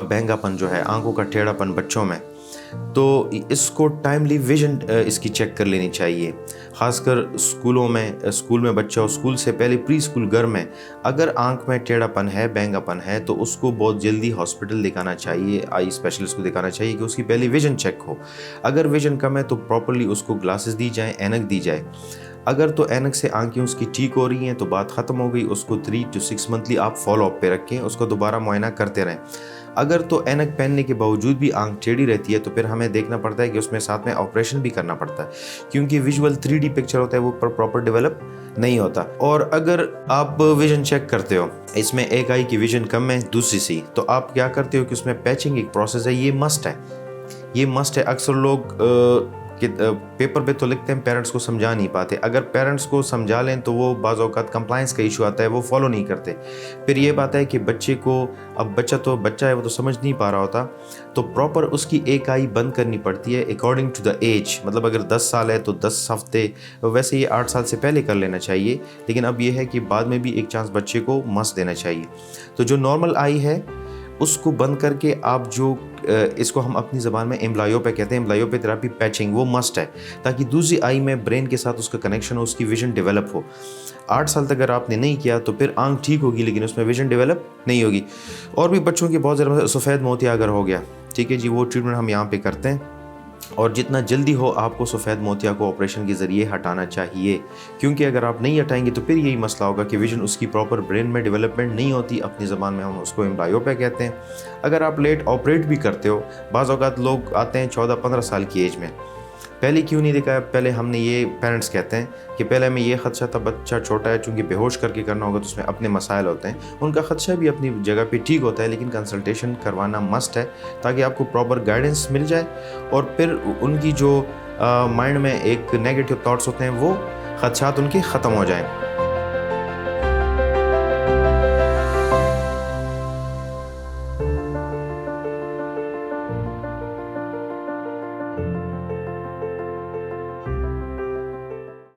बहंगापन जो है, आंखों का टेढ़ापन बच्चों में, तो इसको टाइमली विजन इसकी चेक कर लेनी चाहिए। ख़ासकर स्कूल में बच्चा हो, स्कूल से पहले प्री स्कूल घर में अगर आंख में टेढ़ापन है, बहंगापन है, तो उसको बहुत जल्दी हॉस्पिटल दिखाना चाहिए, आई स्पेशलिस्ट को दिखाना चाहिए कि उसकी पहले विजन चेक हो। अगर विजन कम है तो प्रॉपरली उसको ग्लासेस दी जाए, ऐनक दी जाए। अगर तो ऐनक से आंखें उसकी ठीक हो रही हैं तो बात ख़त्म हो गई, उसको 3 to 6 मंथली आप फॉलो अप पे रखें, उसको दोबारा मुआयना करते रहें। अगर तो ऐनक पहनने के बावजूद भी आंख टेढ़ी रहती है तो फिर हमें देखना पड़ता है कि उसमें साथ में ऑपरेशन भी करना पड़ता है, क्योंकि विजुअल 3D पिक्चर होता है वो प्रॉपर डेवलप नहीं होता। और अगर आप विजन चेक करते हो, इसमें एक आई की विजन कम है, दूसरी सी, तो आप क्या करते हो कि उसमें पैचिंग एक प्रोसेस है, ये मस्ट है, ये मस्ट है। अक्सर लोग कि पेपर पे तो लिखते हैं, पेरेंट्स को समझा नहीं पाते। अगर पेरेंट्स को समझा लें तो वो बाज़ औक़ात कंप्लाइंस का इशू आता है, वो फॉलो नहीं करते। फिर ये बात है कि बच्चे को, अब बच्चा है, वो तो समझ नहीं पा रहा होता, तो प्रॉपर उसकी एक आई बंद करनी पड़ती है अकॉर्डिंग टू द एज। मतलब अगर 10 साल है तो 10 हफ्ते, वैसे ये 8 साल से पहले कर लेना चाहिए, लेकिन अब ये है कि बाद में भी एक चांस बच्चे को मस्ट देना चाहिए। तो जो नॉर्मल आई है उसको बंद करके आप जो इसको हम अपनी ज़बान में एम्ब्लायोपे कहते हैं, एम्ब्लायोपे थेरेपी पैचिंग, वो मस्ट है, ताकि दूसरी आई में ब्रेन के साथ उसका कनेक्शन हो, उसकी विजन डेवलप हो। 8 साल तक अगर आपने नहीं किया तो फिर आंख ठीक होगी लेकिन उसमें विजन डेवलप नहीं होगी। और भी बच्चों के बहुत ज़्यादा सफ़ेद मोतिया अगर हो गया, ठीक है जी, वो ट्रीटमेंट हम यहाँ पे करते हैं, और जितना जल्दी हो आपको सफ़ेद मोतिया को ऑपरेशन के ज़रिए हटाना चाहिए, क्योंकि अगर आप नहीं हटाएंगे तो फिर यही मसला होगा कि विजन उसकी प्रॉपर ब्रेन में डेवलपमेंट नहीं होती। अपनी ज़बान में हम उसको एम्ब्लायोपे कहते हैं। अगर आप लेट ऑपरेट भी करते हो, बाज़ औक़ात लोग आते हैं 14-15 साल की एज में, पहले क्यों नहीं दिखाया, पहले हमने ये पेरेंट्स कहते हैं कि पहले हमें ये ख़दशा था, बच्चा छोटा है, चूँकि बेहोश करके करना होगा तो उसमें अपने मसाइल होते हैं, उनका ख़दशा भी अपनी जगह पे ठीक होता है, लेकिन कंसल्टेशन करवाना मस्ट है ताकि आपको प्रॉपर गाइडेंस मिल जाए और फिर उनकी जो माइंड में एक नेगेटिव थाट्स होते हैं वो ख़दशात उनके ख़त्म हो जाएँ।